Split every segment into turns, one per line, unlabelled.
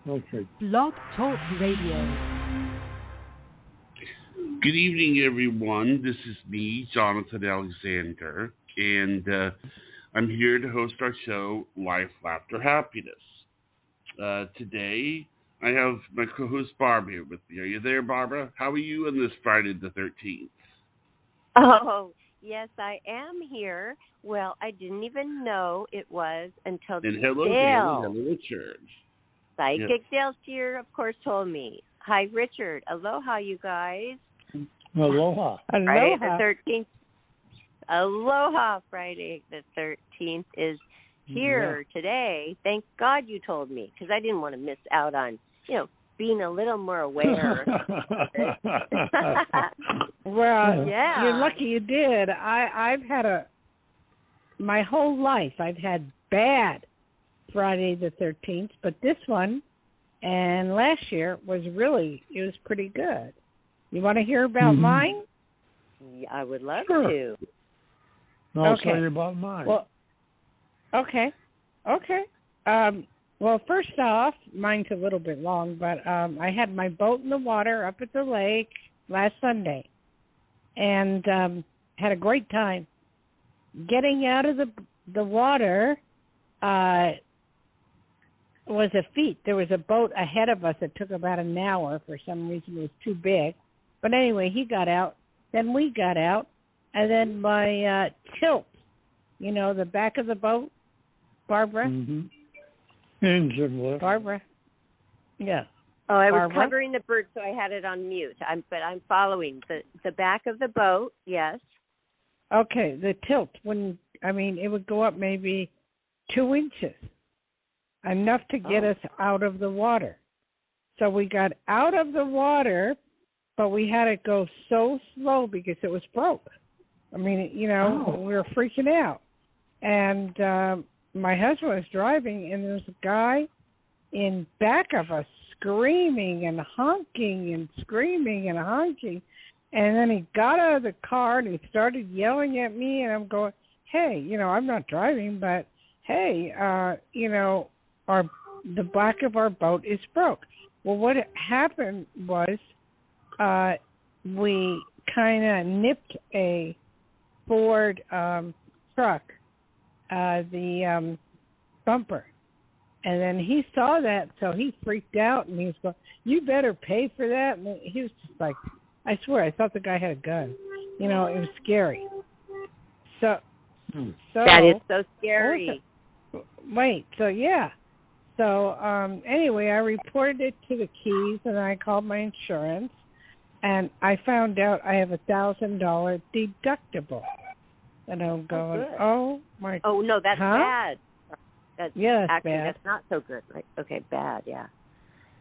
Okay.
Blog Talk Radio.
Good evening, everyone. This is me, Jonathan Alexander, and I'm here to host our show, Life, Laughter, Happiness. Today, I have my co-host Barbara here with me. Are you there, Barbara? How are you on this Friday the 13th?
Oh, yes, I am here. Well, I didn't even know it was until
And hello,
Dayle.
Dayle. Hello, Richard.
Psychic Dayle Schear, of course, told me. Hi, Richard. Aloha, you guys.
Aloha.
Friday the 13th. Aloha, Friday the 13th is here today. Thank God you told me, because I didn't want to miss out on, being a little more aware.
Well,
yeah.
You're lucky you did. I've had my whole life I've had bad Friday the 13th, but this one and last year it was pretty good. You want to hear about mine?
Yeah, I would love
Sure.
to.
I'll tell you about mine.
Well, okay. Well, first off, mine's a little bit long, but I had my boat in the water up at the lake last Sunday, and had a great time. Getting out of the water was a feat. There was a boat ahead of us that took about an hour. For some reason, it was too big. But anyway, he got out. Then we got out. And then my tilt, the back of the boat, Barbara.
Mm-hmm. Engine lift.
Barbara. Yeah.
Oh, I was
Barbara?
covering the bird, so I had it on mute. But I'm following the back of the boat. Yes.
Okay, the tilt. It would go up maybe 2 inches, enough to get us out of the water. So we got out of the water, but we had to go so slow because it was broke. We were freaking out. And my husband was driving, and there was a guy in back of us screaming and honking and screaming and honking. And then he got out of the car, and he started yelling at me, and I'm going, hey, I'm not driving, but hey, the back of our boat is broke. Well, what happened was we kind of nipped a Ford truck, the bumper. And then he saw that, so he freaked out, and he was going, you better pay for that. And he was just like, I swear, I thought the guy had a gun. It was scary. So
that is so scary.
So anyway, I reported it to the Keys, and I called my insurance, and I found out I have $1,000 deductible. And I'm going, my God.
Oh, no, that's bad. That's
that's
actually,
bad.
That's not so good. Right? Okay, bad, yeah.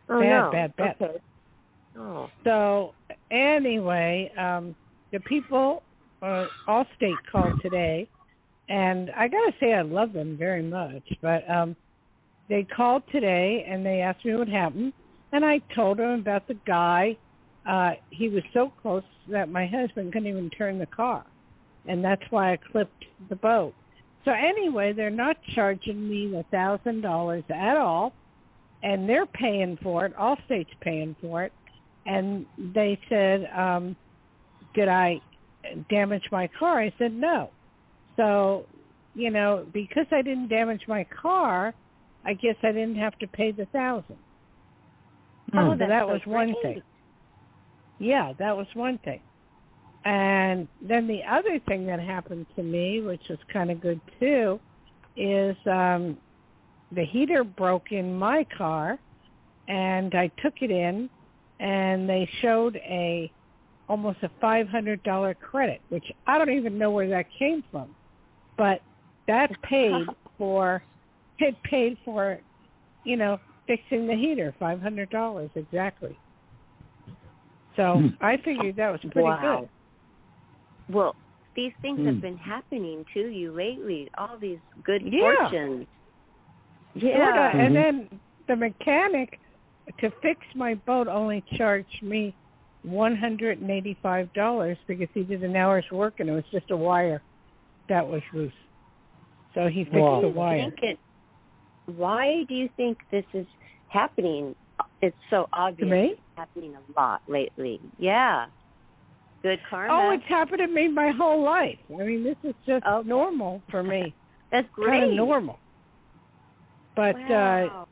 Bad.
Okay. Oh.
So anyway, the people, Allstate called today, and I got to say I love them very much, but they called today, and they asked me what happened, and I told them about the guy. He was so close that my husband couldn't even turn the car, and that's why I clipped the boat. So anyway, they're not charging me the $1,000 at all, and they're paying for it. Allstate's paying for it. And they said, did I damage my car? I said, no. So, because I didn't damage my car, I guess I didn't have to pay the $1,000.
Oh,
so that was
great.
one thing. Yeah, that was one thing. And then the other thing that happened to me, which was kind of good too, is the heater broke in my car, and I took it in, and they showed almost a $500 credit, which I don't even know where that came from, but that paid for fixing the heater, $500 exactly. So I figured that was pretty good.
Well, these things have been happening to you lately, all these good fortunes. Yeah.
And then the mechanic, to fix my boat, only charged me $185 because he did an hour's work, and it was just a wire that was loose. So he fixed the wire.
Why do you think this is happening. It's so obvious.
To me?
It's happening a lot lately. Yeah. Good karma.
Oh, it's happened to me my whole life. I mean, this is just normal for me.
That's great.
Kind of normal. But,
wow.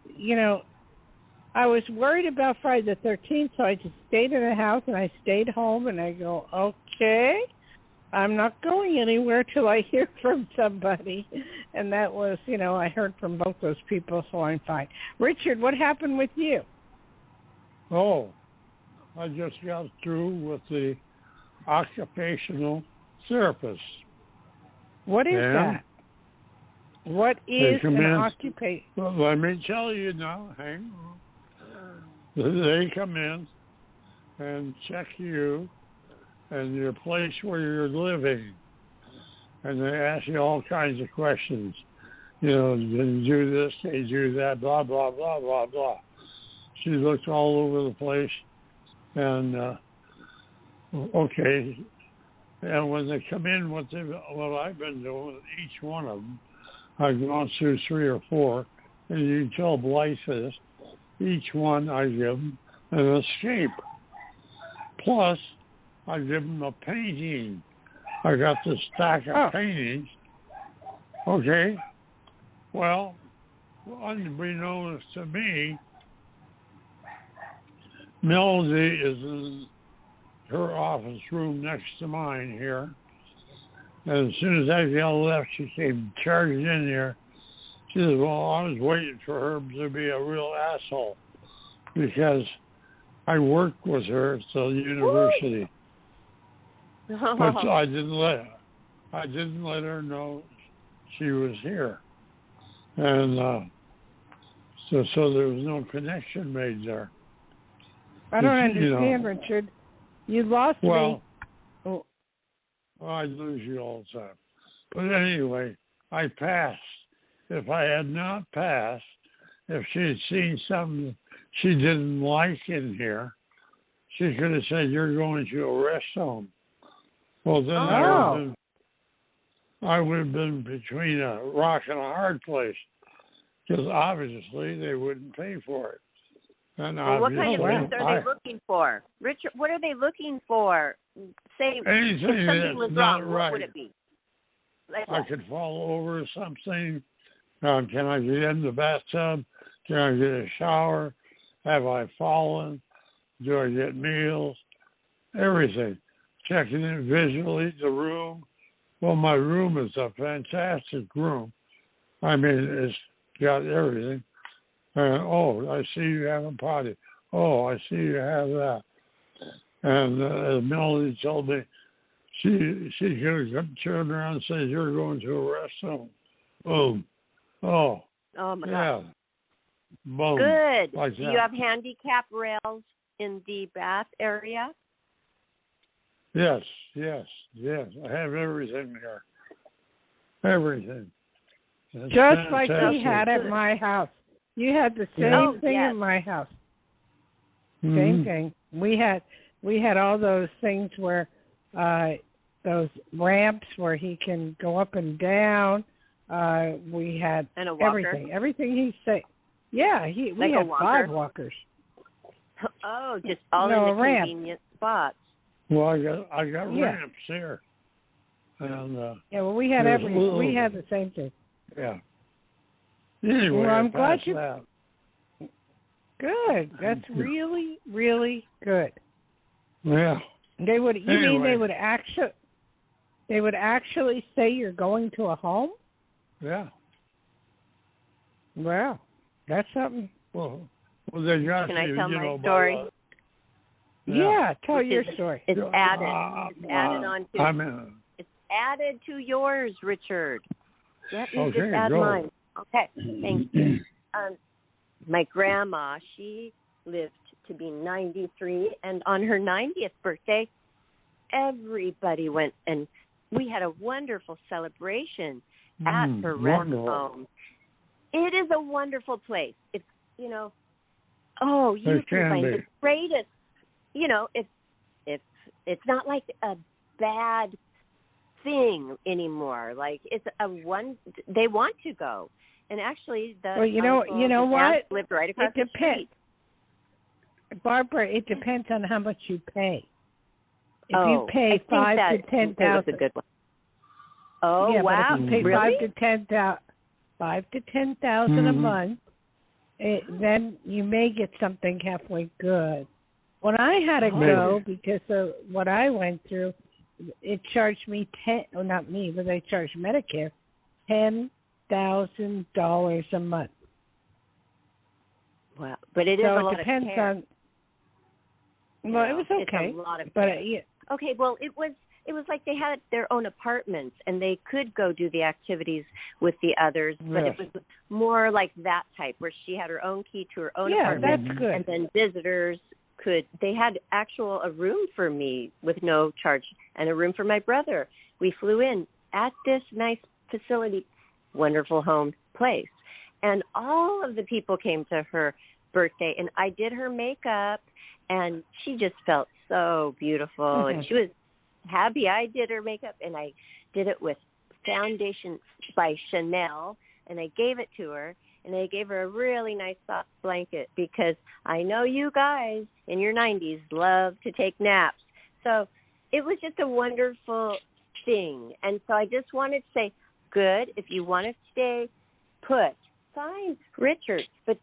I was worried about Friday the 13th, so I just stayed in the house, and I stayed home, and I go, okay, I'm not going anywhere till I hear from somebody. And that was, I heard from both those people, so I'm fine. Richard, what happened with you?
Oh, I just got through with the occupational therapist.
What is that? What is an occupation?
Well, let me tell you now. Hang on. They come in and check you and your place where you're living, and they ask you all kinds of questions. Did you do this? Did you do that? Blah, blah, blah, blah, blah. She looks all over the place, and okay. And when they come in, what I've been doing with each one of them, I've gone through 3 or 4, and you can tell Blythe this. Each one I give them an escape. Plus, I give them a painting. I got this stack of paintings. Okay. Well, unbeknownst to me, Melody is in her office room next to mine here. And as soon as I got left, she came charging in here. She said, well, I was waiting for her to be a real asshole because I worked with her at the university. But I didn't let her know she was here. And so there was no connection made there.
I don't understand, Richard. You lost me.
Well, I lose you all the time. But anyway, I passed. If I had not passed, if she had seen something she didn't like in here, she could have said, you're going to a rest home. Well, then I would have been between a rock and a hard place, because obviously they wouldn't pay for it. And
what kind of things are they looking for? Richard, what are they looking for? Say,
anything
if something was
not
wrong,
right.
what would it be?
I could fall over something. Can I get in the bathtub? Can I get a shower? Have I fallen? Do I get meals? Everything. Checking it visually, the room. Well, my room is a fantastic room. I mean, it's got everything. And, I see you have a potty. Oh, I see you have that. And as Melody told me, she could have turned around and said, you're going to a rest home. Boom. Oh
my God.
Yeah. Boom.
Good.
Like
Do you have handicap rails in the bath area?
Yes. I have everything there. Everything. It's
just like
fantastic.
we had at my house. You had the same thing at my house. Same thing. We had all those things where those ramps where he can go up and down. We had
and a walker.
Everything he said. Yeah, we had 5 walkers.
Oh, just all in the convenient spots.
Well, I got ramps here. And
well, we had we had the same thing.
Yeah. Anyway,
well, I'm glad you.
That.
Good. That's really, really good.
Yeah.
They would. You
anyway.
mean they would actually? They would actually say you're going to a home?
Yeah.
Wow, that's something.
Well, they got.
Can I tell my story?
Yeah, tell your story.
It's added. It's added on to. It's added to yours, Richard. Let me just add mine. Okay, thank you. My grandma, she lived to be 93, and on her 90th birthday, everybody went, and we had a wonderful celebration at her rest home. It is a wonderful place. It's, you can find the greatest, it's not like a bad thing anymore. Like, it's they want to go. And actually, the
Well, you know
the dad
what?
lived right across
It
the street.
Barbara, it depends on how much you pay. If
Oh,
you pay
I think
5
that
to 10,000,
was a good one. Oh,
yeah,
wow!
but if you pay
Really?
5 to 10,000 a
Mhm.
month, then you may get something halfway good. When I had to go because of what I went through, it charged me not me, but they charged Medicare $10,000 a month.
Wow, but it is
So
a
it
lot
depends
of care.
on. Well, it was okay,
It's a lot of
but
care.
yeah.
Okay, well, it was like they had their own apartments and they could go do the activities with the others, but it was more like that type where she had her own key to her own apartment.
That's good.
And then visitors they had a room for me with no charge and a room for my brother. We flew in at this nice facility, wonderful home place. And all of the people came to her birthday and I did her makeup and she just felt so beautiful and she was happy. I did her makeup and I did it with foundation by Chanel and I gave it to her and I gave her a really nice soft blanket because I know you guys in your 90s love to take naps. So it was just a wonderful thing. And so I just wanted to say, good, if you want to stay put, fine, Richard. But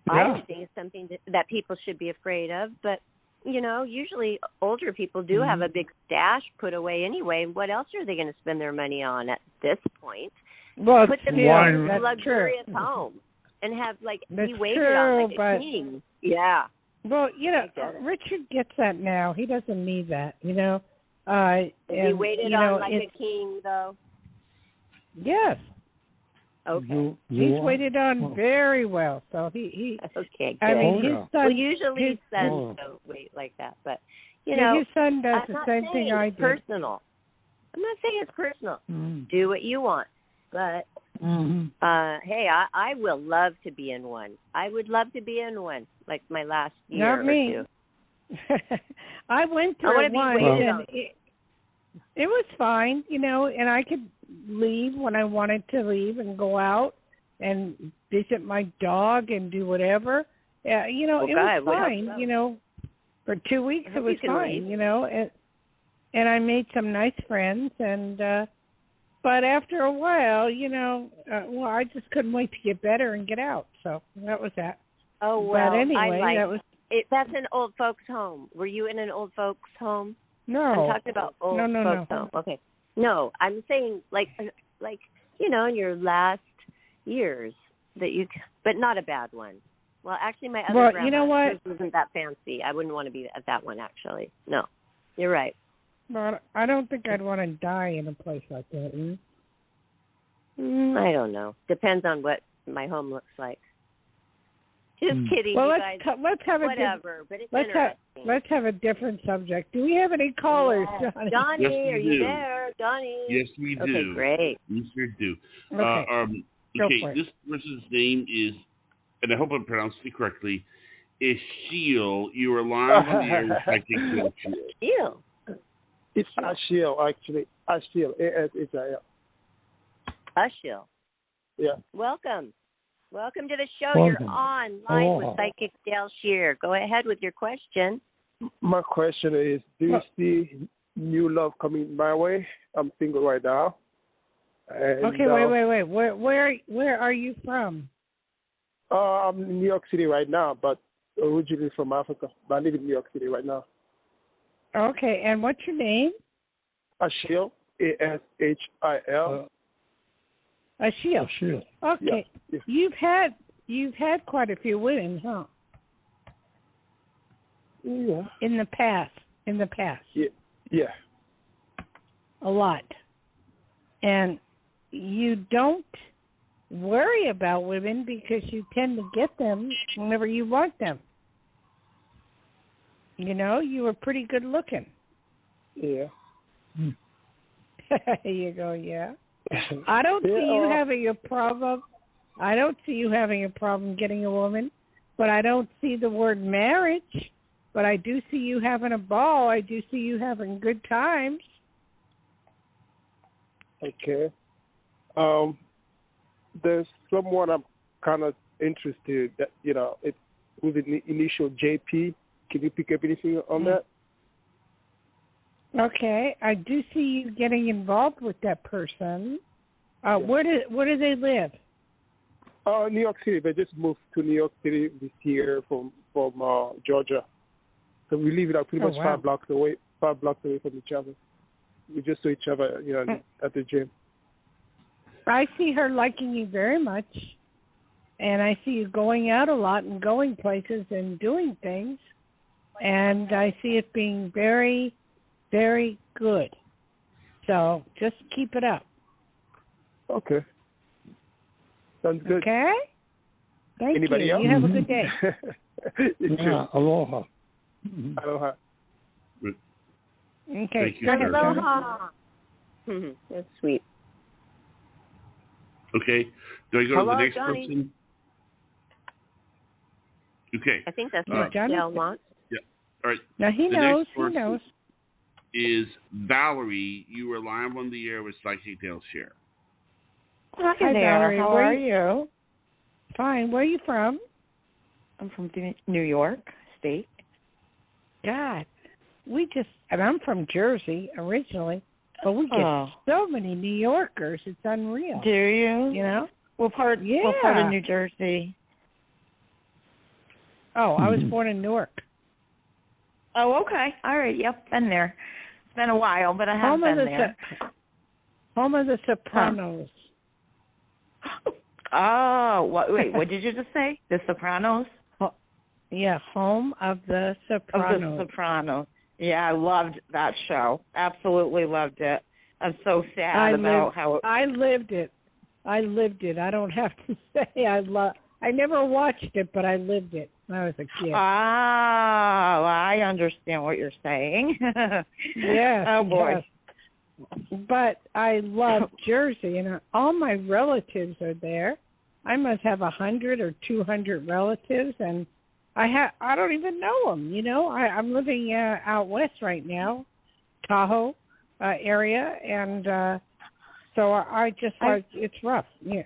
I don't think it's something that people should be afraid of. But, usually older people do have a big stash put away anyway. What else are they going to spend their money on at this point?
Well,
put them in a luxurious home and have, be waited on like a king. Yeah.
Well, Richard gets that now. He doesn't need that,
Be waited on like a king, though?
Yes.
Okay.
He's waited on very well. So he
okay, good.
I mean, his son,
usually sons don't wait like that, but,
his son does the same thing I do.
Personal. I'm not saying it's personal. Do what you want. But, hey, I will love to be in one. I would love to be in one, like my last year
Not me.
or two.
I went through it once, and it was fine, and I could leave when I wanted to leave and go out and visit my dog and do whatever. It was fine, for 2 weeks it was fine, and I made some nice friends and but after a while, I just couldn't wait to get better and get out. So that was that.
Oh, well,
but anyway,
that's an old folks' home. Were you in an old folks' home?
No.
I'm talking about old folks' home. Okay. No, I'm saying like in your last years but not a bad one. Well, actually, my other grandma wasn't that fancy. I wouldn't want to be at that one, actually. No, you're right.
Well, I don't think I'd want to die in a place like that.
I don't know. Depends on what my home looks like. Just kidding,
well,
you
guys.
Let's have
let's have a different subject. Do we have any callers, Johnny?
Johnny,
yes,
are you there? Johnny?
Yes, we do.
Okay, great.
We sure do.
Okay.
This person's name is, and I hope I'm pronouncing it correctly, is Schear. You are live on the air with Psychic
Schear.
It's Schear, actually. Schear, A-S-H-I-L.
Schear.
Yeah.
Welcome to the show.
Welcome.
You're on live with Psychic Dayle Schear. Go ahead with your question.
My question is, do you see new love coming my way? I'm single right now. And,
okay, wait. Where are you from?
I'm in New York City right now, but originally from Africa. But I live in New York City right now.
Okay, and what's your name?
Schear, A-S-H-I-L.
Schear. Okay.
Yeah.
You've had quite a few women, huh?
Yeah.
In the past.
Yeah.
A lot. And you don't worry about women because you tend to get them whenever you want them. You were pretty good looking.
Yeah.
You go, yeah. I don't see you having a problem. I don't see you having a problem getting a woman, but I don't see the word marriage. But I do see you having a ball. I do see you having good times.
Okay. There's someone I'm kind of interested that, it with the initial JP. Can you pick up anything on that?
Okay, I do see you getting involved with that person. Where do they live?
New York City. They just moved to New York City this year from Georgia. So we live pretty much 5 blocks away from each other. We just saw each other, at the gym.
I see her liking you very much, and I see you going out a lot and going places and doing things, and I see it being very, very good. So just keep it up.
Okay. Sounds good.
Okay? Thank
Anybody
you.
else?
You have a good day.
Yeah, aloha.
Aloha.
Okay.
Thank you,
Go ahead,
sir.
Aloha. That's sweet.
Okay. Do I go
Hello,
to the next
Johnny.
person? Okay.
I think that's
All
what
right.
Johnny?
Dale wants.
All right.
Now he
The
knows.
next
He
person
knows.
is Valerie. You are live on the air with Psychic Dayle Schear.
Hi
Hi,
there.
Valerie.
How
Where
are you?
Fine. Where are you from?
I'm from New York State.
God, and I'm from Jersey originally, but we get so many New Yorkers. It's unreal.
Do you?
You know?
What part of New Jersey?
Oh, I was born in Newark.
Oh, okay. All right. Yep, been there. It's been a while, but I have been there.
Home of the Sopranos.
Oh, wait, what did you just say? The Sopranos?
Yeah, home of the Sopranos.
Of the Sopranos. Yeah, I loved that show. Absolutely loved it. I'm so sad about how
I lived it. I don't have to say I never watched it, but I lived it when I was a kid.
Ah, I understand what you're saying.
Yes.
Oh, boy.
Yes. But I love Jersey, and all my relatives are there. I must have 100 or 200 relatives, and I don't even know them. I'm living out west right now, Tahoe area, and so I just it's rough. Yeah.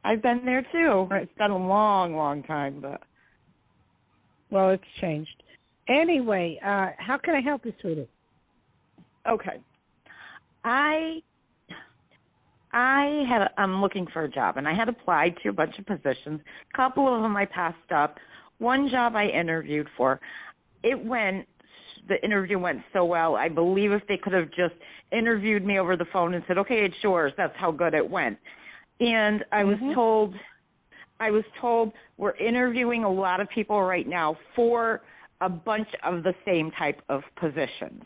I've been there too. It's been a long, long time, but
well, it's changed. Anyway, how can I help you, sweetie?
Okay. I'm looking for a job, and I had applied to a bunch of positions. A couple of them I passed up. One job I interviewed for, the interview went so well. I believe if they could have just interviewed me over the phone and said, okay, it's yours, that's how good it went. And I was told we're interviewing a lot of people right now for a bunch of the same type of positions.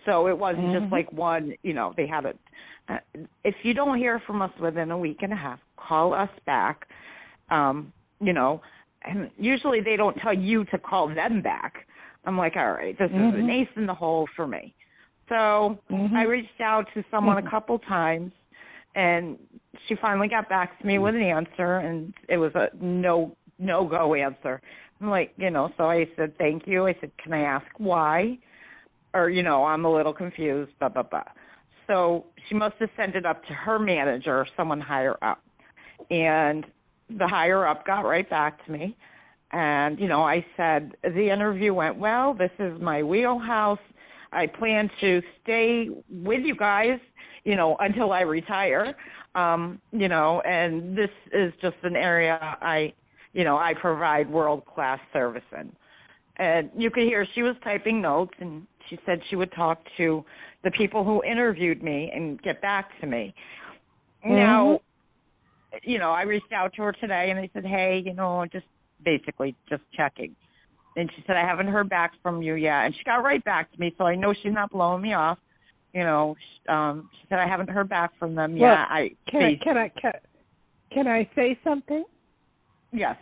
So it wasn't just like one, they had it. If you don't hear from us within a week and a half, call us back, and usually they don't tell you to call them back. I'm like, all right, this is an ace in the hole for me. So I reached out to someone a couple times, and she finally got back to me with an answer, and it was a no-go answer. I'm like, so I said, thank you. I said, can I ask why? Or, I'm a little confused, blah, blah, blah. So she must have sent it up to her manager or someone higher up. And the higher up got right back to me. And, I said, the interview went well. This is my wheelhouse. I plan to stay with you guys, until I retire. And this is just an area I provide world-class service in. And you could hear she was typing notes, and she said she would talk to the people who interviewed me and get back to me. Now, I reached out to her today, and I said, hey, just checking. And she said, I haven't heard back from you yet. And she got right back to me, so I know she's not blowing me off. She said, I haven't heard back from them yet.
Can I say something?
Yes.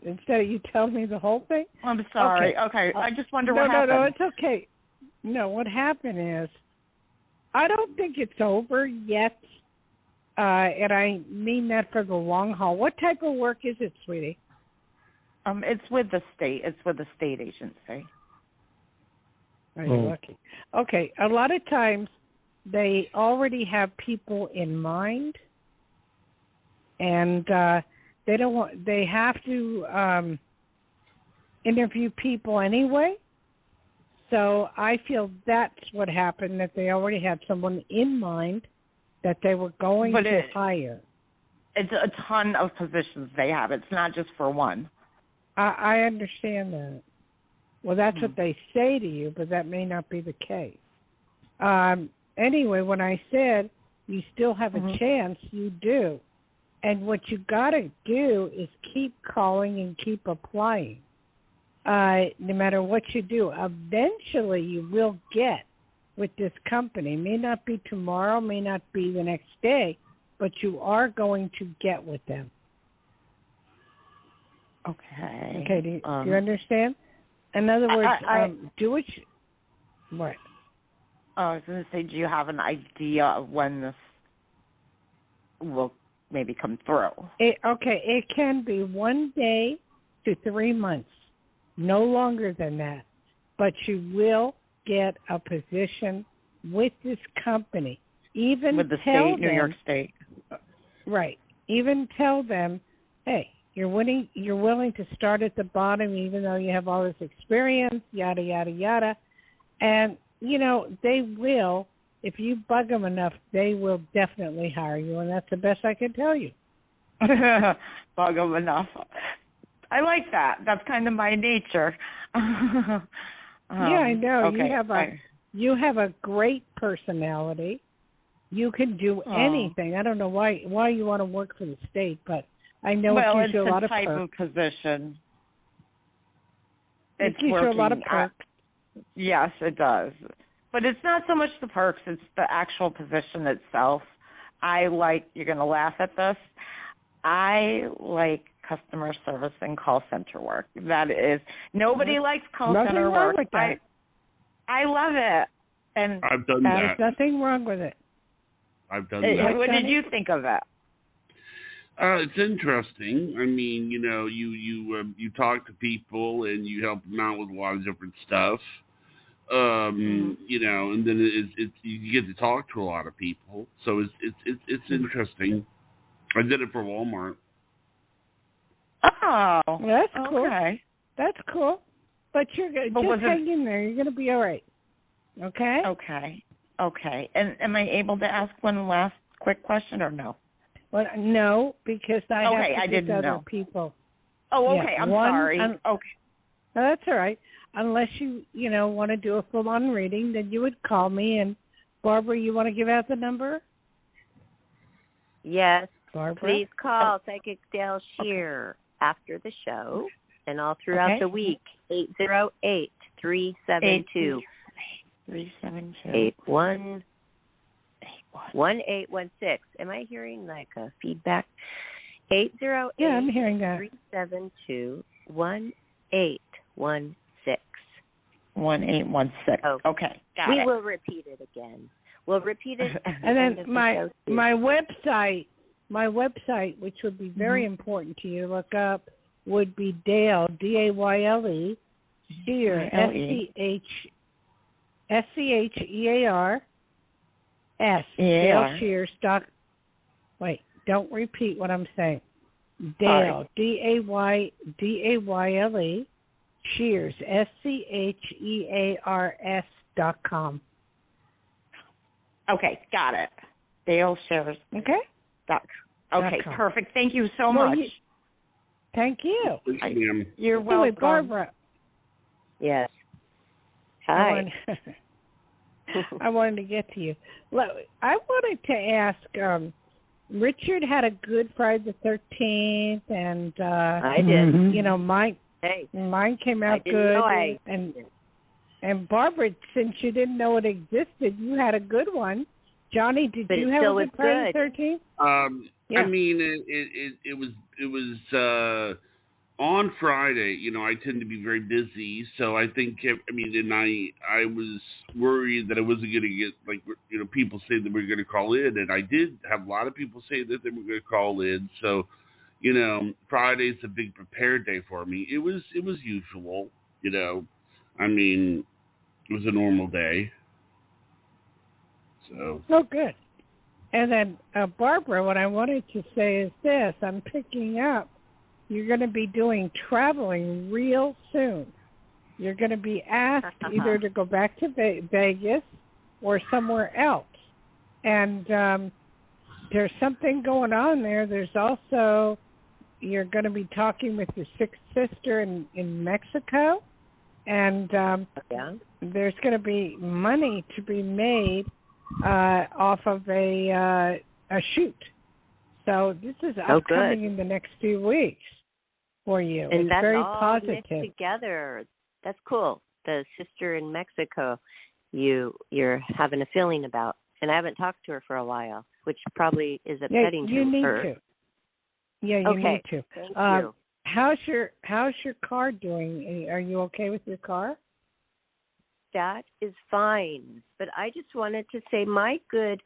Instead of you tell me the whole thing?
I'm sorry. Okay. I just wonder what happened.
No, it's okay. No, what happened is I don't think it's over yet, and I mean that for the long haul. What type of work is it, sweetie?
It's with the state. It's with the state agency.
Are you lucky? Okay. A lot of times they already have people in mind, and they don't want. They have to interview people anyway. So I feel that's what happened. That they already had someone in mind that they were going to hire.
It's a ton of positions they have. It's not just for one.
I understand that. Well, that's what they say to you, but that may not be the case. Anyway, when I said you still have a chance, you do. And what you got to do is keep calling and keep applying. No matter what you do, eventually you will get with this company. May not be tomorrow, may not be the next day, but you are going to get with them.
Okay.
Okay, do you understand? In other words, do what you... What?
I was going to say, do you have an idea of when this will maybe come through?
It can be 1 day to 3 months, no longer than that. But you will get a position with this company. Even
with the
tell
state, New York State.
Right. Even tell them, hey, you're willing to start at the bottom even though you have all this experience, yada, yada, yada. And, they will, if you bug them enough, they will definitely hire you, and that's the best I can tell you.
Bug them enough. I like that. That's kind of my nature.
Yeah, I know.
Okay.
You have a great personality. You can do anything. I don't know why you want to work for the state, but I know it gives you a lot of perks.
Well, it's a type of position.
It gives you a lot of perks.
Yes, it does. But it's not so much the perks, it's the actual position itself. You're going to laugh at this, I like customer service and call center work. That is, nobody likes call center work.
With that.
I love it. And
I've done that.
There's nothing wrong with it.
I've done that.
What did you think of it?
It's interesting. I mean, you talk to people and you help them out with a lot of different stuff. And then you get to talk to a lot of people. So it's interesting. I did it for Walmart.
Oh,
that's cool.
Okay.
That's cool. But just hang in there. You're going to be all right. Okay?
Okay. And am I able to ask one last quick question or no?
Well, no, because I have to get other people.
Oh, okay. I'm sorry. Okay.
No, that's all right. Unless you want to do a full-on reading, then you would call me. And, Barbara, you want to give out the number?
Yes.
Barbara?
Please call Psychic Dayle Schear after the show and all throughout the week. 808-372. 372-1816. Am I hearing like a feedback? 808.
Yeah, I'm hearing that.
372-1816.
1816.
Oh.
Okay, got
we
it.
will repeat it again. We'll repeat it.
And then my website, which would be very important to you, look up, would be Dayle, Dayle, Schear, Schear, Dayle Schear. Wait, don't repeat what I'm saying. Dayle, Dayle, Schears, Schears.com.
Okay, got it. Dayle Schears.
Okay.
Okay, perfect. Thank you so much.
Thank you.
You're welcome.
Wait, Barbara.
Yes. Hi.
I wanted to get to you. I wanted to ask, Richard had a good Friday the 13th, and
I did.
Mine came out good. And Barbara, since you didn't know it existed, you had a good one. Johnny, did you have a good Friday the 13th?
I mean, it was on Friday. I tend to be very busy, so I think and I was worried that I wasn't going to get people say that we were going to call in, and I did have a lot of people say that they were going to call in. So, Friday's a big prepared day for me. It was usual. It was a normal day. So.
Oh, good. And then, Barbara, what I wanted to say is this. I'm picking up. You're going to be doing traveling real soon. You're going to be asked either to go back to Vegas or somewhere else. And there's something going on there. There's also, you're going to be talking with your sixth sister in Mexico. And there's going to be money to be made off of a shoot. So this is upcoming in the next few weeks for you.
And
it's
that's
very
all
positive.
Mixed together. That's cool. The sister in Mexico, you're having a feeling about, and I haven't talked to her for a while, which probably is upsetting
you
to
need
her.
to. Yeah, you need to.
Thank you.
How's your car doing? Are you okay with your car?
That is fine. But I just wanted to say my good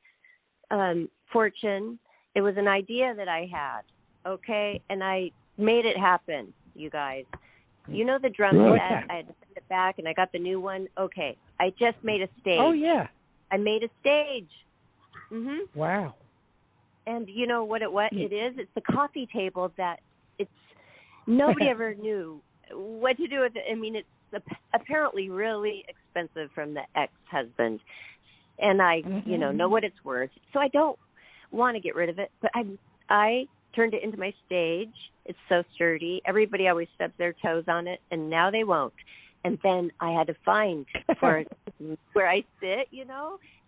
fortune, it was an idea that I had, okay? And I made it happen, you guys. You know the drum set? I had to send it back, and I got the new one. Okay, I just made a stage.
Oh, yeah.
I made a stage. Mm-hmm.
Wow.
And you know what it is? It's the coffee table that nobody ever knew what to do with it. I mean, it's apparently really expensive from the ex-husband. And I, know what it's worth. So I don't want to get rid of it. But I turned it into my stage. It's so sturdy. Everybody always stubs their toes on it, and now they won't. And then I had to find for where I sit,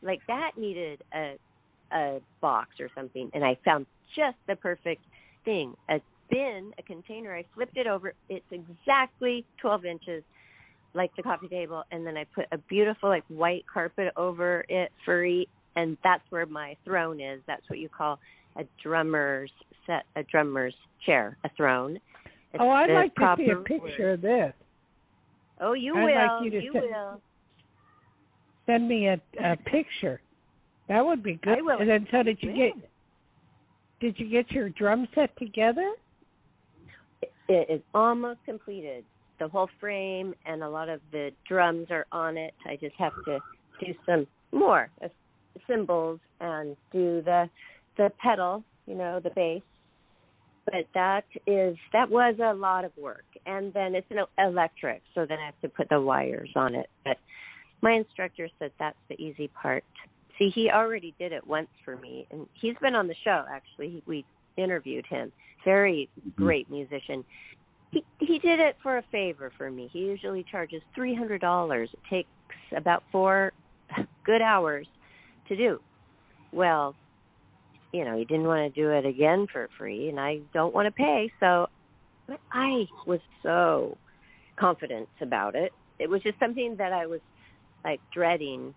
like that needed a box or something. And I found just the perfect thing. A container. I flipped it over. It's exactly 12 inches like the coffee table. And then I put a beautiful white carpet over it, furry. And that's where my throne is. That's what you call a drummer's chair, a throne. It's
I'd like to see a picture of this.
Oh, you
I'd
will.
Like you
will.
Send me a picture. That would be good.
I will.
And then, so did you get your drum set together?
It is almost completed. The whole frame and a lot of the drums are on it. I just have to do some more cymbals and do the pedal, the bass. But that was a lot of work. And then it's an electric, so then I have to put the wires on it. But my instructor said that's the easy part. See, he already did it once for me, and he's been on the show, actually. We interviewed him. Very great musician. He did it for a favor for me. He usually charges $300. It takes about 4 good hours to do. Well, he didn't want to do it again for free, and I don't want to pay, so I was so confident about it. It was just something that I was dreading,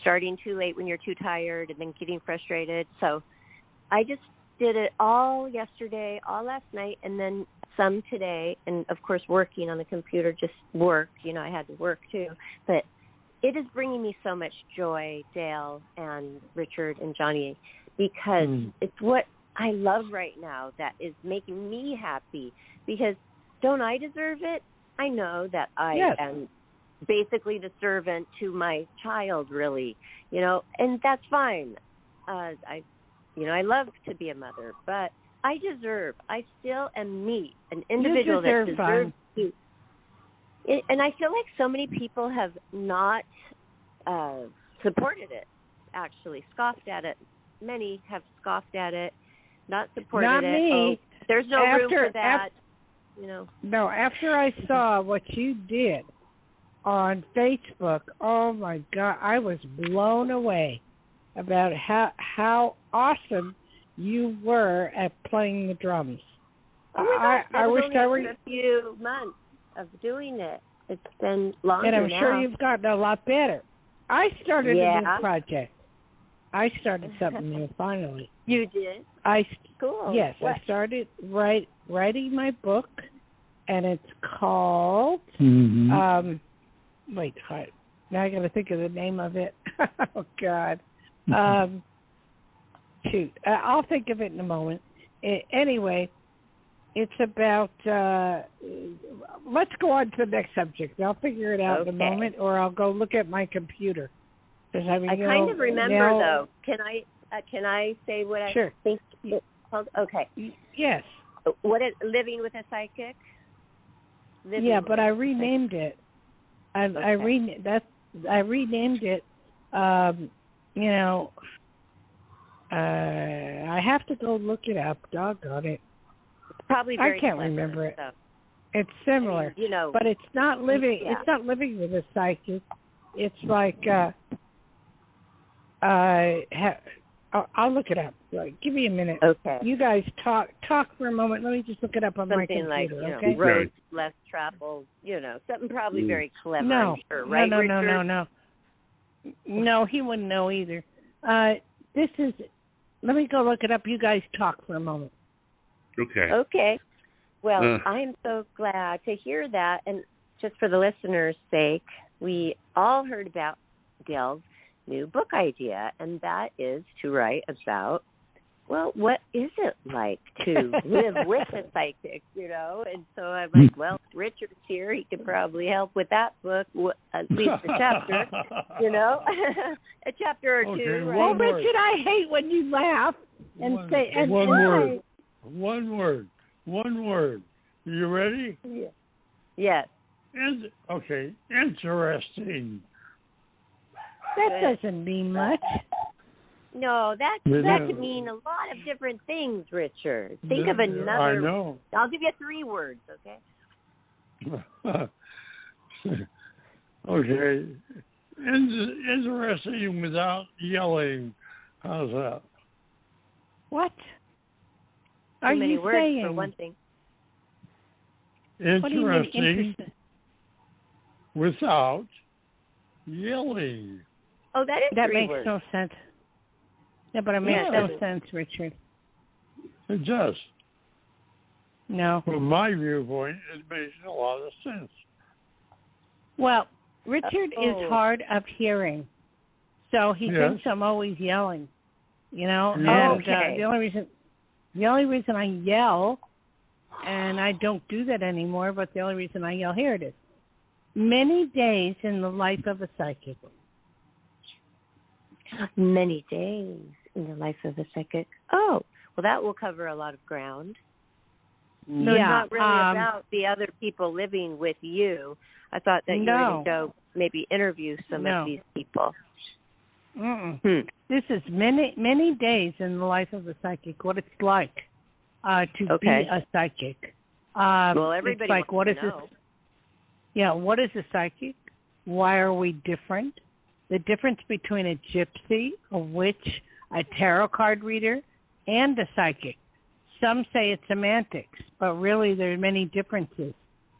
starting too late when you're too tired and then getting frustrated. So I just did it all yesterday, all last night, and then some today. And, of course, working on the computer just worked. I had to work too. But it is bringing me so much joy, Dayle and Richard and Johnny, because it's what I love right now that is making me happy. Because don't I deserve it? I know that I am basically the servant to my child, really, and that's fine. I love to be a mother, but I still am me, an individual that deserves to. And I feel like so many people have not supported it, actually, scoffed at it. Many have scoffed at it, not supported
it. Not me.
Oh, there's no room for that,
No, after I saw what you did on Facebook, oh my God, I was blown away about how awesome you were at playing the drums.
Oh my gosh,
I wish I were
a few months of doing it. It's been longer
and I'm
now.
sure you've gotten a lot better. I started a new project. I started something new finally.
You did? Cool.
Yes,
what?
I started writing my book, and it's called. Wait, now I got to think of the name of it. Oh God. Shoot, I'll think of it in a moment. Anyway, it's about. Let's go on to the next subject. I'll figure it out in a moment, or I'll go look at my computer.
I kind of remember though. Can I say what I
Sure.
think it's called? Okay.
Yes.
What is Living with a Psychic?
Yeah, but I renamed it. I renamed it. I have to go look it up. Doggone it.
Probably very
I can't
clever,
remember it.
So.
It's similar, but it's not living.
Yeah.
It's not living with a psychic. It's like I'll look it up. Give me a minute.
Okay.
You guys talk for a moment. Let me just look it up on my
Something
computer.
like
okay.
roads less traveled. Something probably very clever.
No.
I'm sure, right, Richard?
No. No, he wouldn't know either. This is. Let me go look it up. You guys talk for a moment.
Okay.
Okay. Well, I'm so glad to hear that. And just for the listeners' sake, we all heard about Dale's new book idea, and that is to write about, well, what is it like to live with a psychic, And so I'm like, well, Richard's here. He could probably help with that book, at least a chapter, a chapter or two. Right?
Well, Richard, I hate when you laugh and say... And
one word. One word. You ready?
Yeah. Yes.
Okay. Interesting.
That doesn't mean much.
No, that can mean a lot of different things, Richard. Think of another.
I know.
I'll give you 3 words, okay?
Okay. Interesting without yelling. How's that?
What?
Too many words
saying?
For one thing.
Interesting,
what do you mean interesting?
Without yelling.
Oh, that is
that
3
makes
words.
no sense. Yeah, but it makes no sense, Richard.
It does.
No.
From my viewpoint, it makes a lot of sense.
Well, Richard is hard of hearing, so he thinks I'm always yelling. And the only reason I yell, and I don't do that anymore, but the only reason I yell, here it is. Many days in the life of a psychic.
Many days in the life of a psychic. Oh, well, that will cover a lot of ground. So it's not really about the other people living with you. I thought that you were going to go maybe interview some of these people.
This is many days in the life of a psychic, what it's like to be a psychic.
Well, everybody
wants
what
to
is know.
This? Yeah, what is a psychic? Why are we different? The difference between a gypsy, a witch, a tarot card reader, and a psychic. Some say it's semantics, but really there are many differences.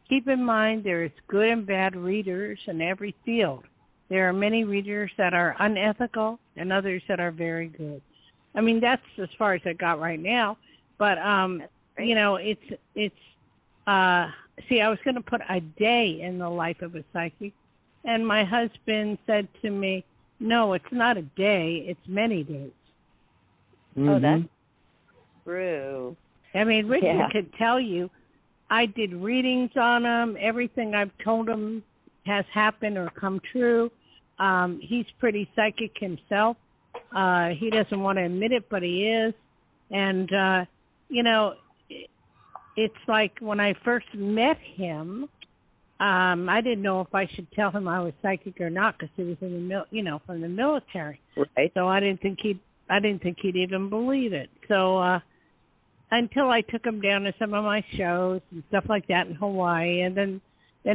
Keep in mind there is good and bad readers in every field. There are many readers that are unethical and others that are very good. I mean, that's as far as I got right now. But, it's see, I was going to put a day in the life of a psychic. And my husband said to me, no, it's not a day, it's many days.
Mm-hmm.
Oh, that's true.
I mean, Richard could tell you, I did readings on him. Everything I've told him has happened or come true. He's pretty psychic himself. He doesn't want to admit it, but he is. And, it's like when I first met him, I didn't know if I should tell him I was psychic or not because he was in the from the military.
Right.
So I didn't think he'd even believe it. So until I took him down to some of my shows and stuff like that in Hawaii, and then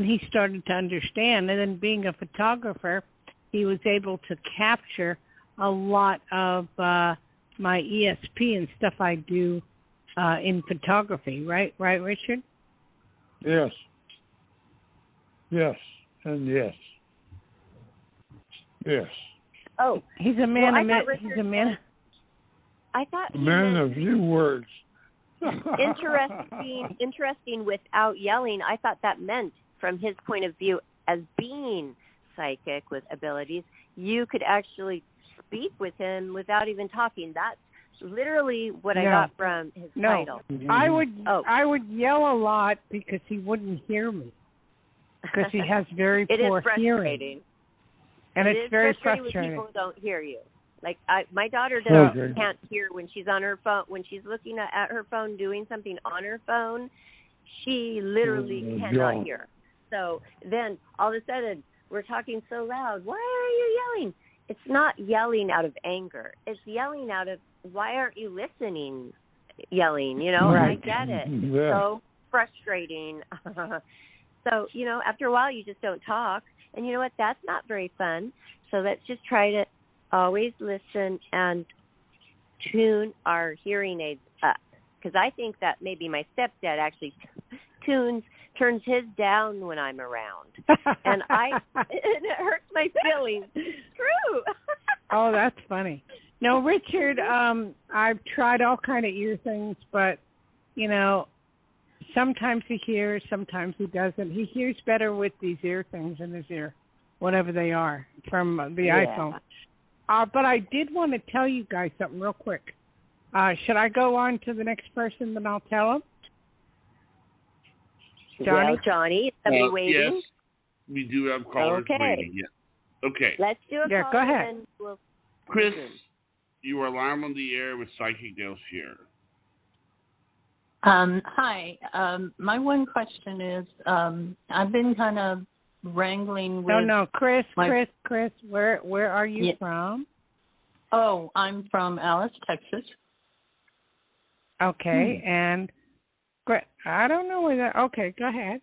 he started to understand. And then being a photographer, he was able to capture a lot of my ESP and stuff I do in photography. Right, Richard?
Yes. Yes, and yes. Yes.
Oh,
he's a man. He's a man.
I thought
man of few words.
interesting without yelling. I thought that meant, from his point of view, as being psychic with abilities, you could actually speak with him without even talking. That's literally what I got from his title.
I would yell a lot because he wouldn't hear me. Because he has very poor hearing.
And
it's very
frustrating
frustrating.
when people don't hear you. Like my daughter can't hear when she's on her phone. When she's looking at her phone, doing something on her phone, she literally cannot hear. So then all of a sudden we're talking so loud. Why are you yelling? It's not yelling out of anger. It's yelling out of, why aren't you listening? Yelling,
Right.
I get it. It's
Yeah.
so frustrating. So, after a while you just don't talk. And you know what? That's not very fun. So let's just try to always listen and tune our hearing aids up. Because I think that maybe my stepdad actually turns his down when I'm around. And it hurts my feelings. It's true.
Oh, that's funny. No, Richard, I've tried all kind of ear things, but, sometimes he hears, sometimes he doesn't. He hears better with these ear things in his ear, whatever they are, from the iPhone. But I did want to tell you guys something real quick. Should I go on to the next person, then I'll tell him? Johnny?
Well, Johnny, is somebody waiting?
Yes, we do have callers waiting. Yeah. Okay.
Let's do a call.
Go ahead.
And we'll
Chris, you are live on the air with Psychic Dayle Schear.
Hi. My one question is, I've been kind of wrangling with...
No, Chris, where are you from?
Oh, I'm from Alice, Texas.
Okay, and I don't know where that... Okay, go ahead.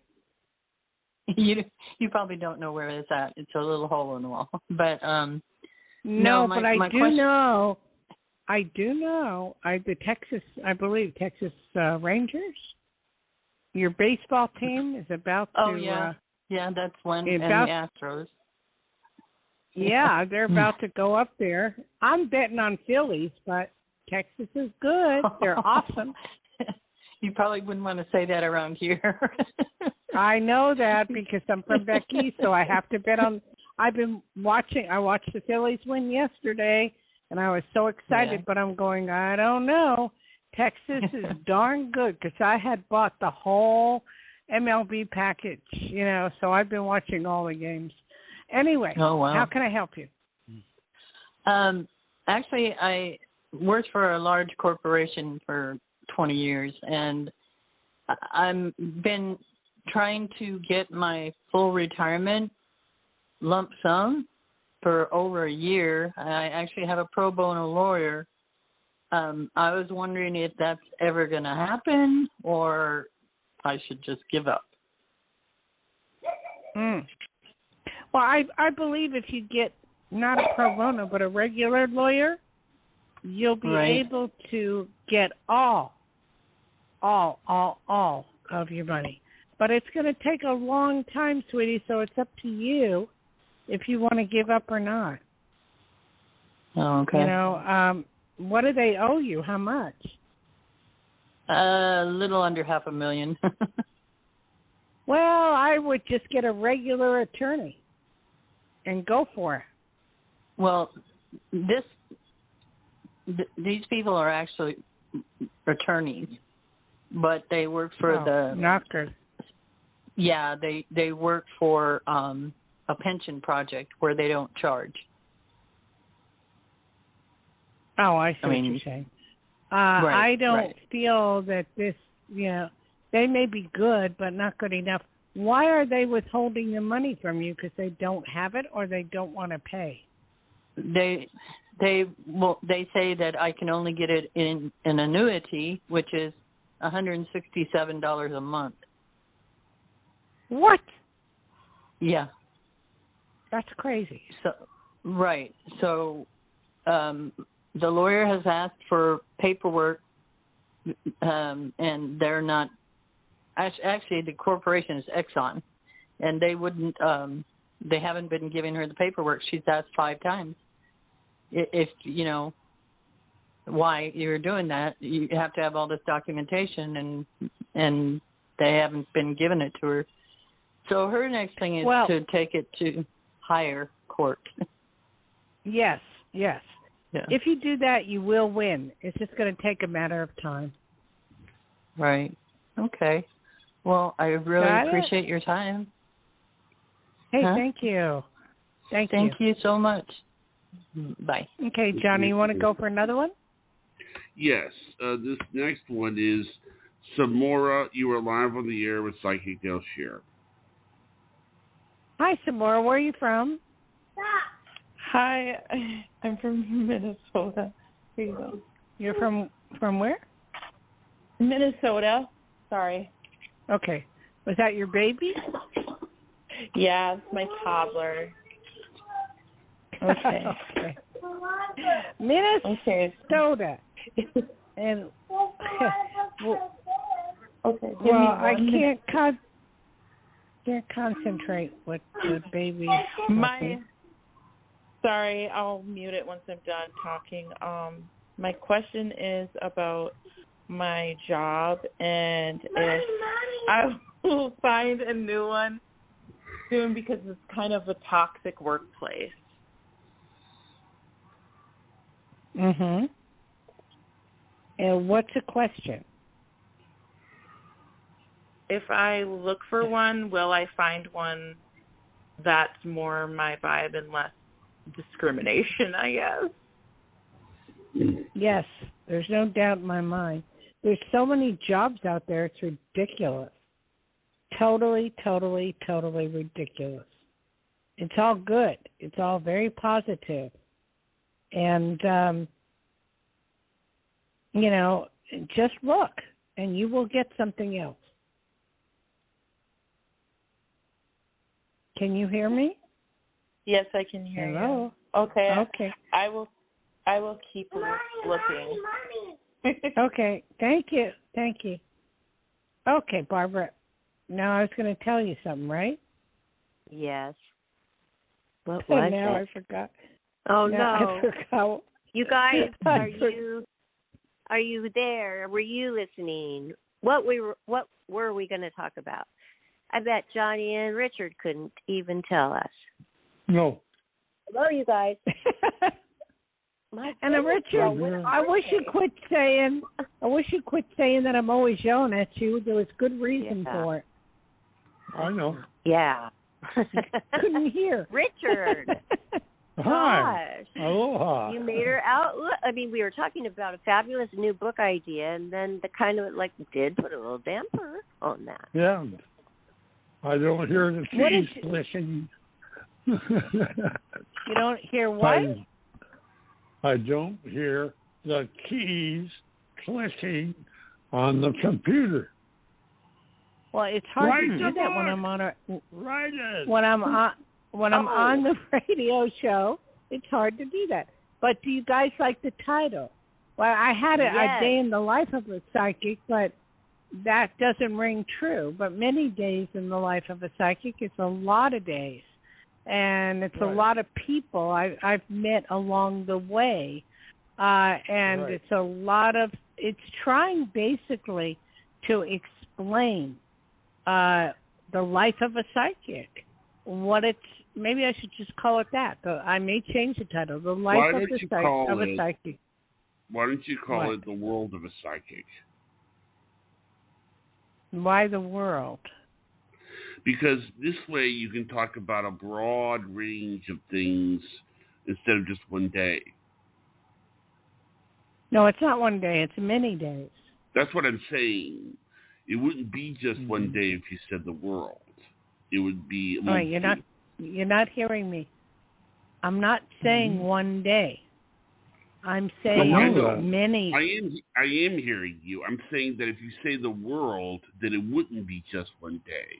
You probably don't know where it's at. It's a little hole in the wall. But,
no, but I do know... the Texas Rangers, your baseball team is about to...
Oh, yeah. Yeah, that's one, and the Astros.
Yeah, they're about to go up there. I'm betting on Phillies, but Texas is good. They're awesome.
You probably wouldn't want to say that around here.
I know that because I'm from Becky, so I have to bet on... I watched the Phillies win yesterday, and I was so excited, but I'm going, I don't know. Texas is darn good because I had bought the whole MLB package, so I've been watching all the games. Anyway, How can I help you?
Actually, I worked for a large corporation for 20 years, and I've been trying to get my full retirement lump sum for over a year. I actually have a pro bono lawyer. I was wondering if that's ever going to happen or I should just give up.
Well, I believe if you get not a pro bono but a regular lawyer, you'll be able to get all of your money. But it's going to take a long time, sweetie, so it's up to you if you want to give up or not.
Oh, okay.
What do they owe you? How much?
A little under $500,000.
Well, I would just get a regular attorney and go for it.
Well, these people are actually attorneys, but they work for the...
Not good.
Yeah, they work for a pension project where they don't charge.
Oh, I see what you're saying. I don't feel that this, they may be good, but not good enough. Why are they withholding the money from you? Because they don't have it or they don't want to pay?
They say that I can only get it in an annuity, which is $167 a month.
What?
Yeah.
That's crazy.
So, the lawyer has asked for paperwork, and they're not. Actually, the corporation is Exxon, and they wouldn't. They haven't been giving her the paperwork. She's asked 5 times. If why you're doing that, you have to have all this documentation, and they haven't been giving it to her. So her next thing is to take it to higher court.
Yes. Yeah. If you do that, you will win. It's just going to take a matter of time.
Right. Okay. Well, I really appreciate your time.
Hey, thank you. Thank
you so much. Bye.
Okay, Johnny, you want to go for another one?
Yes. This next one is Samora. You are live on the air with Psychic Dayle Schear.
Hi, Samora. Where are you from?
Hi, I'm from Minnesota. Here you go.
You're from where?
Minnesota. Sorry.
Okay. Was that your baby?
Yeah, it's my toddler. Okay.
Okay. Minnesota. And
okay.
Well, I can't concentrate with the baby.
Sorry, I'll mute it once I'm done talking. My question is about my job and if I will find a new one soon because it's kind of a toxic workplace.
Mhm. And what's the question?
If I look for one, will I find one that's more my vibe and less discrimination, I guess?
Yes, there's no doubt in my mind. There's so many jobs out there, it's ridiculous. Totally, totally, totally ridiculous. It's all good. It's all very positive. And, just look, and you will get something else. Can you hear me?
Yes, I can hear
Hello?
you. Okay.
Okay.
I will keep looking.
Okay. Thank you. Okay, Barbara. Now I was going to tell you something, right?
Yes. What was
now
it?
I forgot.
Oh,
now
no.
I forgot.
You guys, are you there? Were you listening? What were we going to talk about? I bet Johnny and Richard couldn't even tell us.
No.
Hello, you guys.
And Richard, I wish you quit saying that I'm always yelling at you. There was good reason for it.
I know.
Yeah.
Couldn't hear.
Richard.
Hi.
Gosh.
Aloha.
You made her out. I mean, we were talking about a fabulous new book idea, and then the kind of did put a little damper on that.
Yeah. I don't hear the keys clicking.
You don't hear what?
I don't hear the keys clicking on the computer.
Well, it's hard to do that when I'm on when I'm on the radio show. It's hard to do that. But do you guys like the title? Well, I had a day in the life of a psychic, but that doesn't ring true. But many days in the life of a psychic, it's a lot of days. And it's a lot of people I've met along the way. And it's trying basically to explain the life of a psychic. Maybe I should just call it that. I may change the title. The life of a psychic.
Why don't you call it The World of a Psychic?
Why the world?
Because this way you can talk about a broad range of things instead of just one day.
No, it's not one day. It's many days.
That's what I'm saying. It wouldn't be just one day if you said the world. It would be...
All right, you're not hearing me. I'm not saying one day. I'm saying many.
I am hearing you. I'm saying that if you say the world, then it wouldn't be just one day.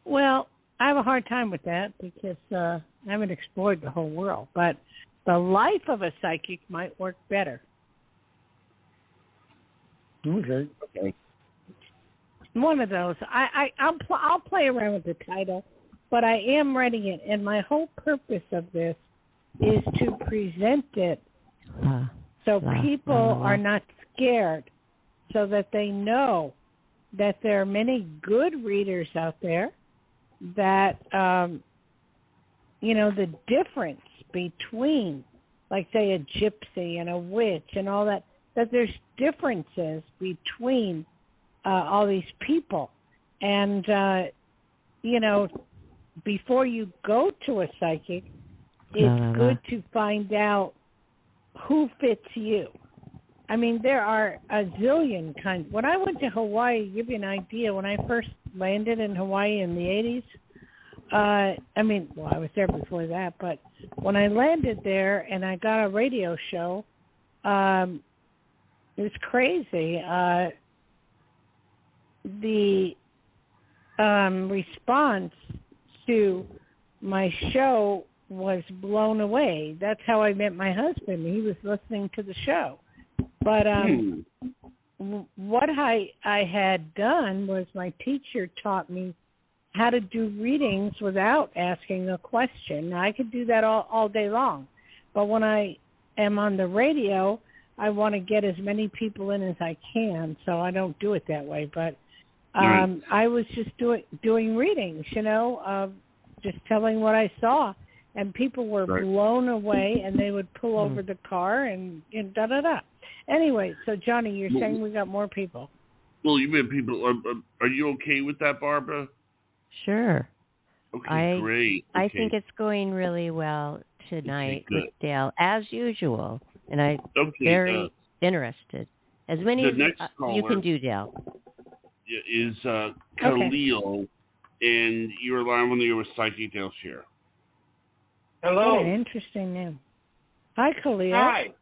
Well, I have a hard time with that because I haven't explored the whole world. But the life of a psychic might work better.
Okay.
One of those. I'll play around with the title, but I am writing it, and my whole purpose of this is to present it so people are not scared, so that they know that there are many good readers out there, that, the difference between, like, say, a gypsy and a witch and all that there's differences between all these people. And, before you go to a psychic, it's good to find out who fits you. I mean, there are a zillion kinds. When I went to Hawaii, to give you an idea, when I first landed in Hawaii in the 80s, I was there before that, but when I landed there and I got a radio show, it was crazy. The response to my show was blown away. That's how I met my husband. He was listening to the show. But what I had done was my teacher taught me how to do readings without asking a question. Now, I could do that all day long. But when I am on the radio, I want to get as many people in as I can, so I don't do it that way. But I was just doing readings, just telling what I saw. And people were blown away, and they would pull over the car and da-da-da. Anyway, so, Johnny, you're saying we got more people.
Well, you meant people. Are you okay with that, Barbara?
Sure.
Okay, great. Okay.
I think it's going really well tonight with Dayle, as usual. And I'm very interested. As many as you can do, Dayle.
Is Khalil, and you're live on the air with Psychic Dayle Schear.
Hello.
What an interesting name. Hi, Khalil.
Hi.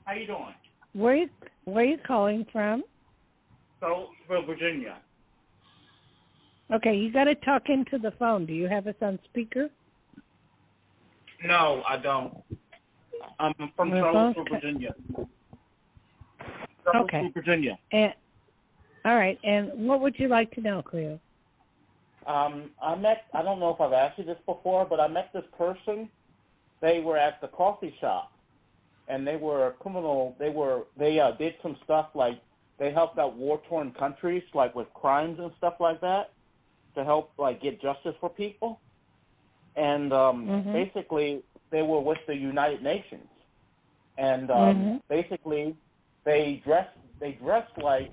How you doing?
Where are you calling from?
Charlottesville, Virginia.
Okay, you got to talk into the phone. Do you have us on speaker?
No, I don't. I'm from Charlottesville, Virginia. Charlottesville, Virginia.
All right, and what would you like to know, Cleo?
I don't know if I've asked you this before, but I met this person. They were at the coffee shop, and they were a criminal. They did some stuff like they helped out war-torn countries, like with crimes and stuff like that, to help like get justice for people. And basically, they were with the United Nations, and basically they dressed like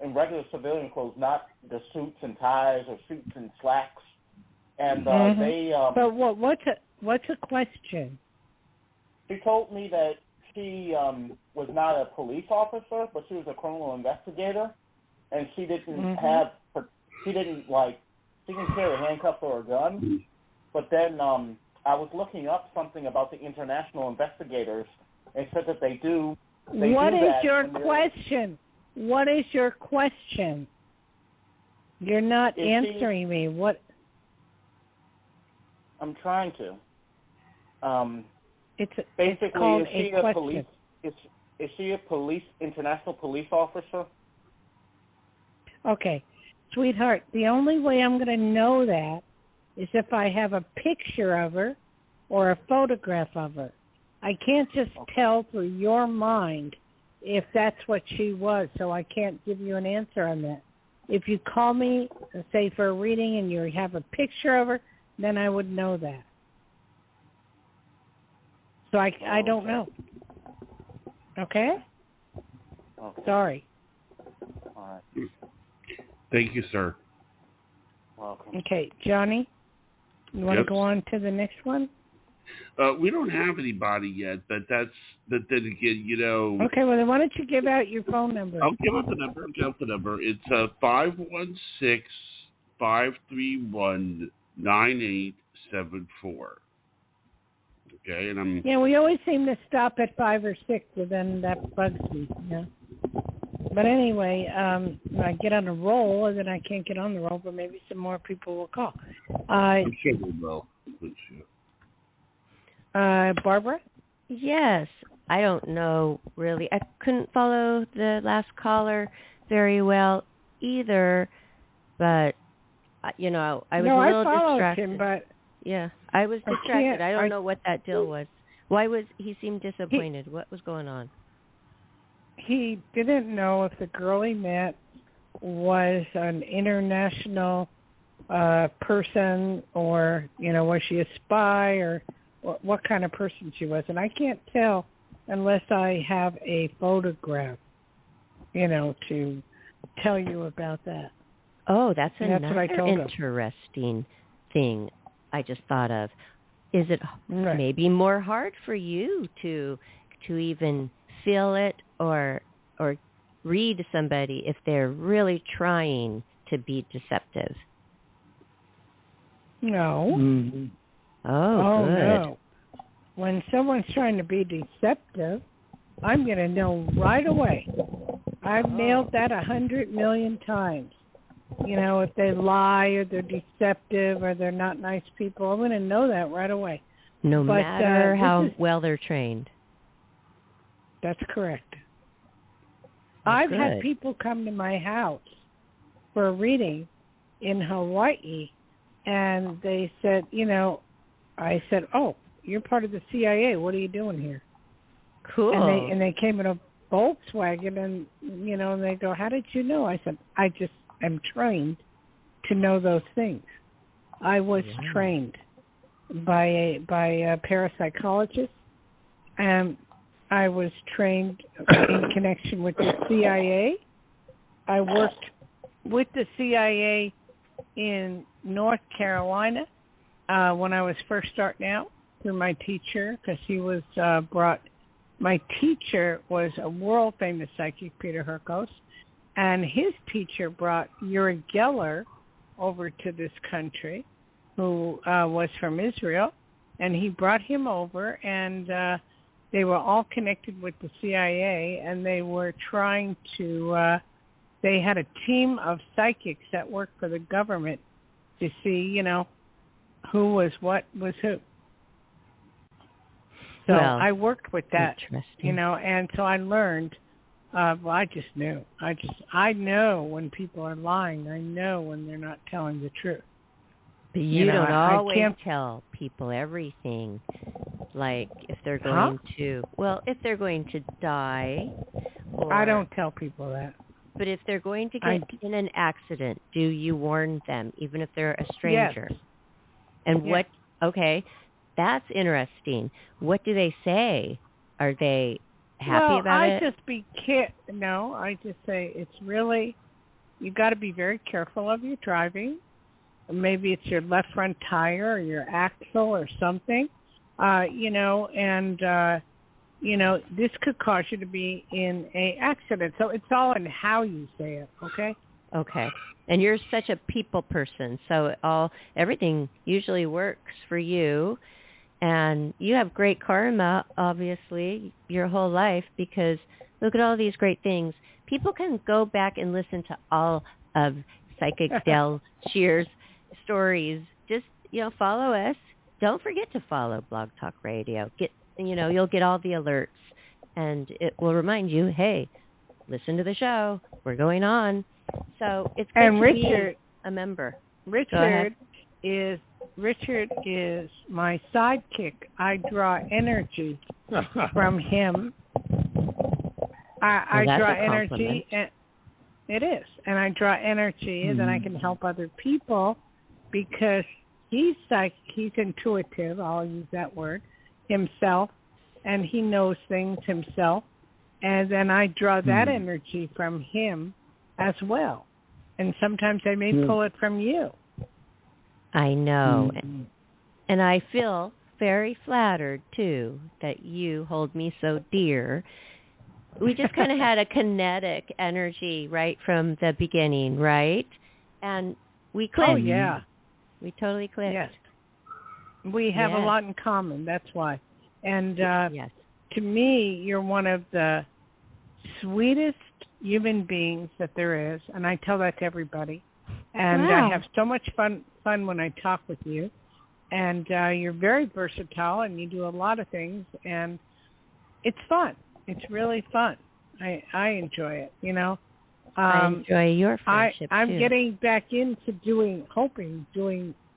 in regular civilian clothes, not the suits and ties or suits and slacks. And they.
But what's a question?
She told me that she was not a police officer, but she was a criminal investigator, and she didn't she didn't carry a handcuff or a gun. But then I was looking up something about the international investigators, and said that they do.
What is your question? What is your question? You're not answering me. What?
I'm trying to.
It's
basically
is she a question.
Police? Is she a international police officer?
Okay, sweetheart. The only way I'm going to know that is if I have a picture of her or a photograph of her. I can't just tell through your mind if that's what she was, so I can't give you an answer on that. If you call me, say, for a reading and you have a picture of her, then I would know that. So I don't know. Okay? Sorry.
All right.
Thank you, sir.
Welcome.
Okay, Johnny, you want to go on to the next one?
We don't have anybody yet, but then again,
Okay, well, then why don't you give out your phone number?
I'll give out the number. It's 516-531-9874. Okay, and
we always seem to stop at 5 or 6, and then that bugs me. But anyway, I get on a roll, and then I can't get on the roll, but maybe some more people will call.
I'm sure they will.
Barbara?
Yes. I don't know, really. I couldn't follow the last caller very well either, but, I was a little distracted.
Him, but
yeah, I was distracted. I don't know what that deal was. Why was he seemed disappointed? What was going on?
He didn't know if the girl he met was an international person or, was she a spy or what kind of person she was. And I can't tell unless I have a photograph, to tell you about that.
Oh, that's another
what I told
interesting thing I just thought of. is it maybe more hard for you to even feel it or read somebody if they're really trying to be deceptive?
No.
Mm-hmm.
Oh,
good.
No. When someone's trying to be deceptive, I'm going to know right away. I've nailed that 100 million times. You know, if they lie or they're deceptive or they're not nice people, I'm going to know that right away.
No matter how well they're trained.
That's correct.
Well,
I've had people come to my house for a reading in Hawaii, and they said, I said, "Oh, you're part of the CIA. What are you doing here?"
Cool.
And they came in a Volkswagen, and and they go, "How did you know?" I said, "I just am trained to know those things. I was trained by a parapsychologist, and I was trained in connection with the CIA. I worked with the CIA in North Carolina when I was first starting out through my teacher, because he was brought. My teacher was a world famous psychic, Peter Herkos, and his teacher brought Uri Geller over to this country, who was from Israel, and he brought him over, and they were all connected with the CIA, and they were trying to, they had a team of psychics that worked for the government to see, who was what was who. So I worked with that, and so I learned, I just knew. I know when people are lying. I know when they're not telling the truth.
But you don't always tell people everything. Like if they're going if they're going to die.
I don't tell people that.
But if they're going to get in an accident, do you warn them, even if they're a stranger?
Yes.
And what, that's interesting. What do they say? Are they happy about it?
I just say it's really, you got to be very careful of your driving. Maybe it's your left front tire or your axle or something, this could cause you to be in a accident. So it's all in how you say it, okay?
Okay. And you're such a people person, so everything usually works for you. And you have great karma, obviously, your whole life, because look at all these great things. People can go back and listen to all of Psychic Dayle Schear's stories. Just, follow us. Don't forget to follow Blog Talk Radio. You'll get all the alerts, and it will remind you, hey, listen to the show. We're going on. So it's good to be a member.
Richard is my sidekick. I draw energy from him. I draw energy, and it is, and I draw energy, and then I can help other people because he's intuitive. I'll use that word himself, and he knows things himself, and then I draw that energy from him as well, and sometimes I may pull it from you.
I know. And I feel very flattered, too, that you hold me so dear. We just kind of had a kinetic energy right from the beginning, right? And we clicked.
Oh, yeah.
We totally clicked.
Yes. We have a lot in common, that's why. And to me, you're one of the sweetest human beings that there is, and I tell that to everybody. And I have so much fun when I talk with you. And you're very versatile, and you do a lot of things, and it's fun. It's really fun. I enjoy it,
I enjoy your friendship,
I'm
too.
getting back into doing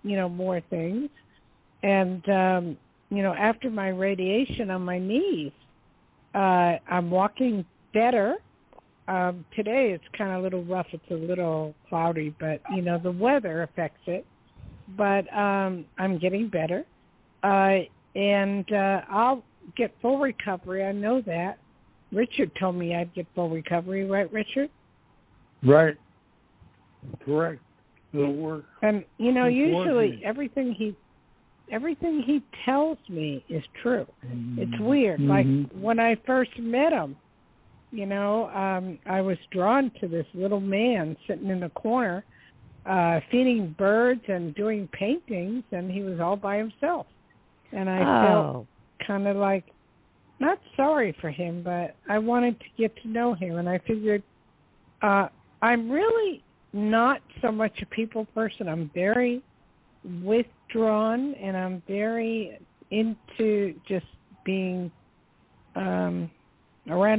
more things. And, after my radiation on my knees, I'm walking better. Today it's kind of a little rough. It's a little cloudy, but, the weather affects it. But I'm getting better. And I'll get full recovery. I know that. Richard told me I'd get full recovery. Right, Richard?
Right. Correct. It'll work.
And, usually everything everything he tells me is true. It's weird.
Mm-hmm.
Like when I first met him, I was drawn to this little man sitting in the corner, feeding birds and doing paintings, and he was all by himself. And I felt kind of like, not sorry for him, but I wanted to get to know him. And I figured I'm really not so much a people person. I'm very withdrawn, and I'm very into just being around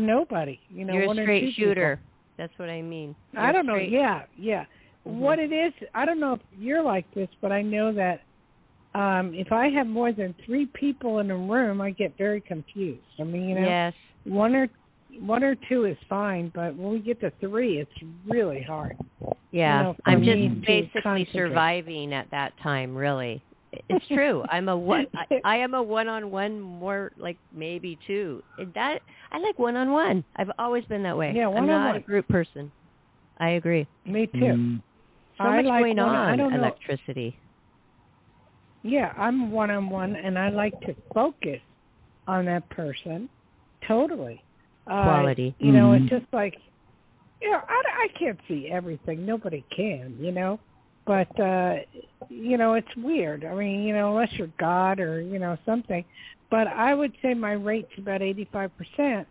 nobody.
You're a straight shooter. People. That's what I mean.
I don't know. Yeah. Mm-hmm. What it is, I don't know if you're like this, but I know that if I have more than 3 people in a room, I get very confused. I mean,
yes.
one or two is fine, but when we get to 3, it's really hard.
Yeah, I'm just basically surviving at that time. Really, it's true. I am a one-on-one, more like maybe 2. That I like one-on-one. I've always been that way.
Yeah,
I'm not a group person. I agree.
Me too.
So much going on. Electricity.
Yeah, I'm one-on-one, and I like to focus on that person totally.
Quality.
It's just like, I can't see everything. Nobody can, But, it's weird. I mean, unless you're God or, something. But I would say my rate's about 85%.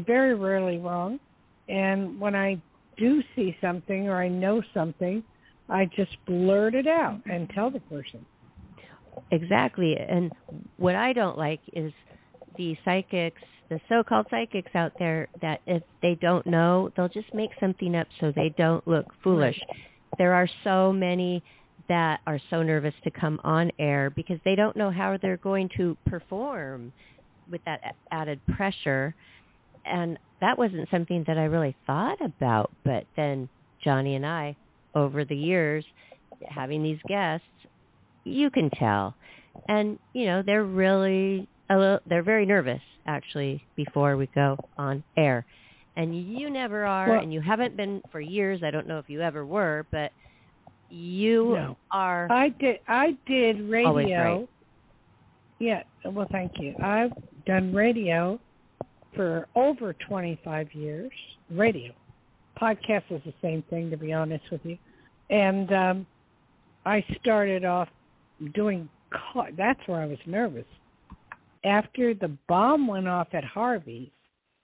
Very rarely wrong. And when I do see something or I know something, I just blurt it out and tell the person.
Exactly. And what I don't like is the psychics, the so-called psychics out there, that if they don't know, they'll just make something up so they don't look foolish. Right. There are so many that are so nervous to come on air because they don't know how they're going to perform with that added pressure. And that wasn't something that I really thought about. But then Johnny and I, over the years, having these guests, you can tell. And, they're very nervous, actually, before we go on air. And you never are, and you haven't been for years. I don't know if you ever were, but you are.
I did radio.
Always right.
Yeah, well, thank you. I've done radio for over 25 years. Radio. Podcast is the same thing, to be honest with you. And I started off doing, that's where I was nervous. After the bomb went off at Harvey's,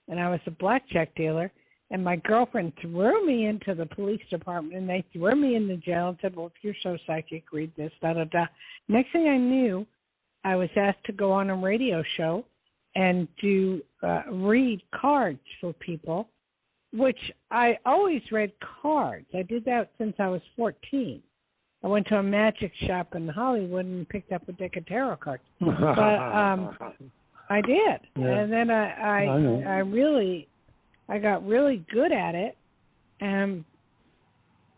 and I was a blackjack dealer, and my girlfriend threw me into the police department, and they threw me in the jail and said, well, if you're so psychic, read this, da-da-da. Next thing I knew, I was asked to go on a radio show and read cards for people, which I always read cards. I did that since I was 14. I went to a magic shop in Hollywood and picked up a deck of tarot cards. But I did. Yeah. And then I got really good at it. And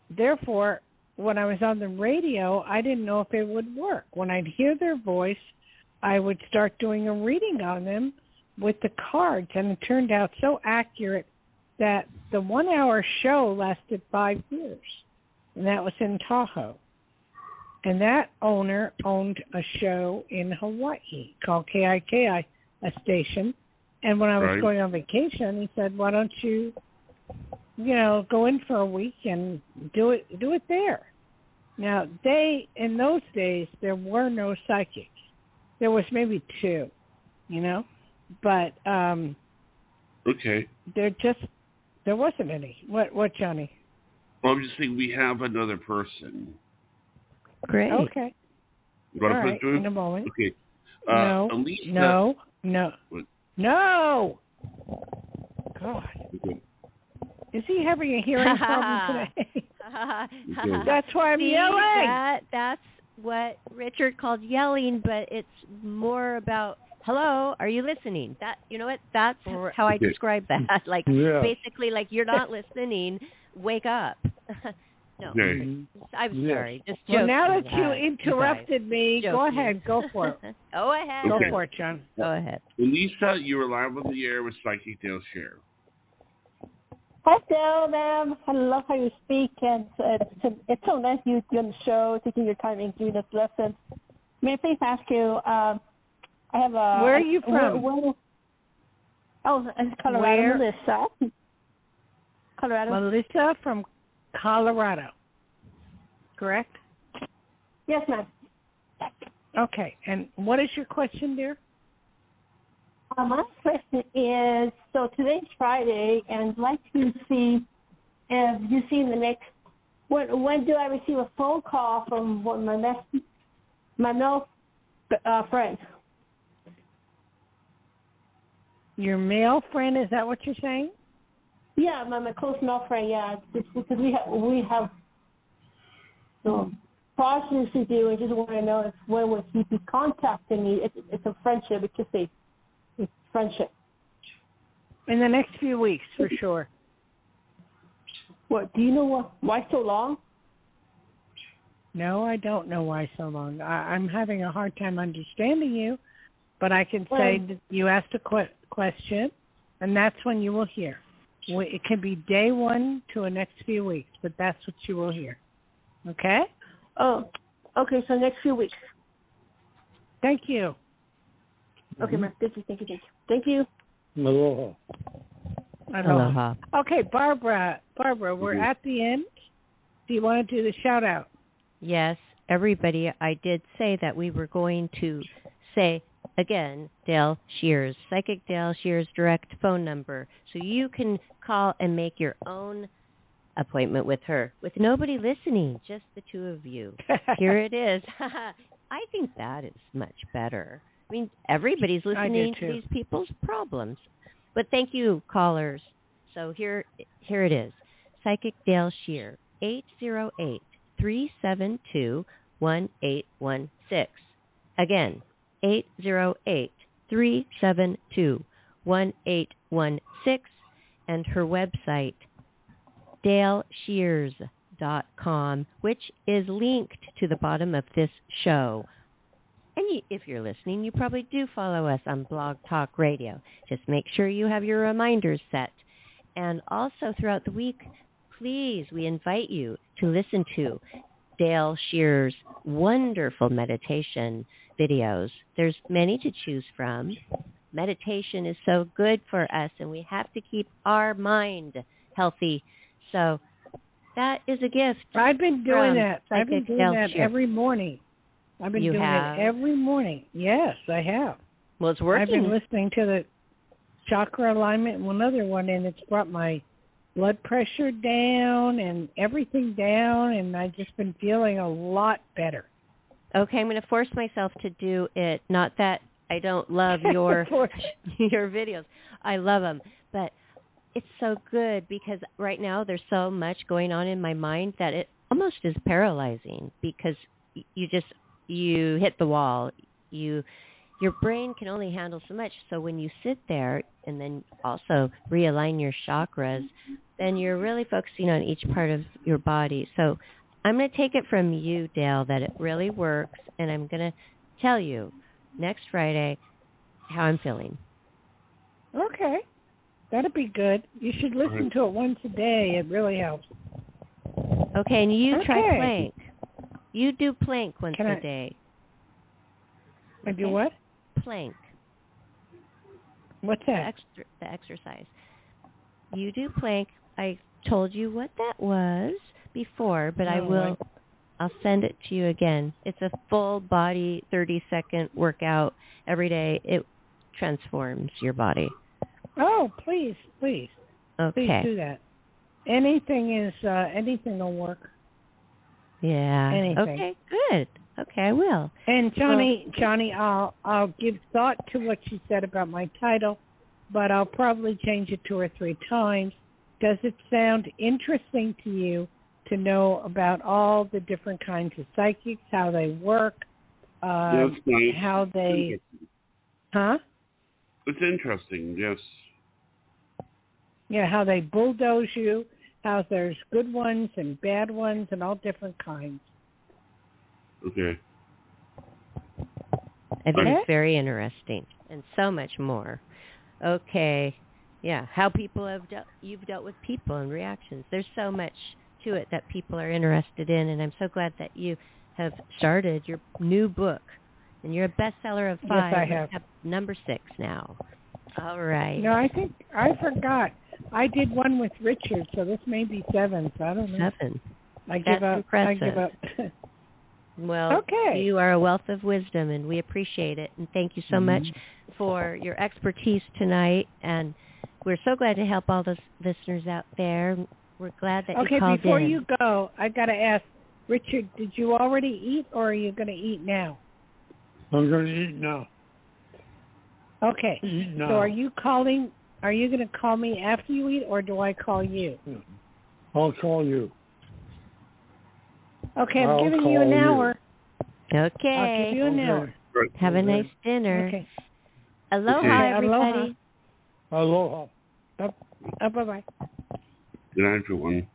therefore, when I was on the radio, I didn't know if it would work. When I'd hear their voice, I would start doing a reading on them with the cards. And it turned out so accurate that the 1-hour show lasted 5 years. And that was in Tahoe. And that owner owned a show in Hawaii called KIKI, a station. And when I was going on vacation, he said, why don't you, go in for a week and do it there. Now, in those days, there were no psychics. There was maybe 2, but
okay.
There wasn't any. What, Johnny?
Well, I'm just saying we have another person.
Great. Okay.
You want to put it to him?
In a moment.
Okay.
No.
Alicia.
No. No. God.
Okay.
Is he having a hearing problem today? That's why I'm yelling.
That's what Richard called yelling, but it's more about, hello, are you listening? That, you know what? That's how I describe that. Basically, like, you're not listening. Wake up. No, I'm sorry. Just joking.
Well, now that you interrupted me, go ahead. Go for it.
Go ahead.
Go for it, John.
Go ahead.
Lisa, you were live on the air with Psychic Dayle Schear.
Hi, Dayle, ma'am. I love how you speak, and it's so nice you're on the show, taking your time and giving us lessons. may I please ask you? I have a.
Where are you from?
It's Colorado,
Where?
Melissa. Colorado.
Melissa from Colorado. Correct?
Yes, ma'am.
Okay. And what is your question, dear?
My question is, so today's Friday, and I'd like to see if you see the next. When do I receive a phone call from one of my male friend?
Your male friend? Is that what you're saying?
Yeah, my close male friend. Yeah, it's because we have projects to do. I just want to know if when would he be contacting me? It's a friendship. It's just a friendship.
In the next few weeks, for sure.
What do you know? Why so long?
No, I don't know why so long. I'm having a hard time understanding you, but I can say that you asked a question, and that's when you will hear. It can be day one to the next few weeks, but that's what you will hear. Okay?
Oh, okay. So next few weeks.
Thank you.
Okay, ma'am. Thank you.
Aloha.
Aloha. Okay, Barbara, we're at the end. Do you want to do the shout-out?
Yes, everybody, I did say that we were going to say, again, Dayle Schear's, Psychic Dayle Schear's direct phone number, so you can call and make your own appointment with her, with nobody listening, just the two of you. Here it is. I think that is much better. I mean, everybody's listening to these people's problems. But thank you, callers. So here it is. Psychic Dayle Schear, 808-372-1816. Again, 808-372-1816. And her website, DayleSchears.com, which is linked to the bottom of this show. And if you're listening, you probably do follow us on Blog Talk Radio. Just make sure you have your reminders set. And also throughout the week, please, we invite you to listen to Dayle Schear's wonderful meditation videos. There's many to choose from. Meditation is so good for us, and we have to keep our mind healthy. So that is a gift.
I've been doing that. I've been doing that
Schear.
every morning. I've been doing it every morning. Yes, I have.
Well, it's working.
I've been listening to the chakra alignment and one other one, and it's brought my blood pressure down and everything down, and I've just been feeling a lot better.
Okay, I'm going to force myself to do it. Not that I don't love your your videos. I love them, but it's so good because right now there's so much going on in my mind that it almost is paralyzing because you hit the wall. Your brain can only handle so much. So when you sit there and then also realign your chakras, then you're really focusing on each part of your body. So I'm going to take it from you, Dayle, that it really works, and I'm going to tell you next Friday how I'm feeling.
Okay. That'd be good. You should listen to it once a day. It really helps.
Okay, and you try plank. You do plank once a day.
I do what?
Plank.
What's that?
The exercise. You do plank. I told you what that was before, but I'll send it to you again. It's a full body 30-second workout every day. It transforms your body.
Oh, please.
Okay.
Please do that. Anything will work.
Yeah.
Anything.
Okay, good. Okay, I will.
And Johnny, I'll give thought to what you said about my title, but I'll probably change it 2 or 3 times. Does it sound interesting to you to know about all the different kinds of psychics, how they work, how they... Huh?
It's interesting, yes.
Yeah, how they bulldoze you, how there's good ones and bad ones and all different kinds.
Okay.
I think it's very interesting and so much more. Okay. Yeah, how people you've dealt with people and reactions. There's so much to it that people are interested in, and I'm so glad that you have started your new book And you're a bestseller of 5.
Yes, I have.
Up number 6 now. All right.
No, I think I forgot. I did one with Richard, so this may be 7. So I don't know.
7.
I give
That's
up.
impressive.
I give up.
Well,
okay.
You are a wealth of wisdom, and we appreciate it. And thank you so much for your expertise tonight. And we're so glad to help all those listeners out there. We're glad that you called in.
Okay, before you go, I got to ask, Richard, did you already eat, or are you going to eat now?
I'm going to eat now.
Okay.
Eat now.
So are you calling? Are you going to call me after you eat, or do I call you?
I'll call you.
Okay, I'm giving you an hour.
Okay.
I'll give you an hour.
Have a nice dinner.
Okay.
Aloha, everybody.
Aloha.
Bye-bye.
Good night, everyone.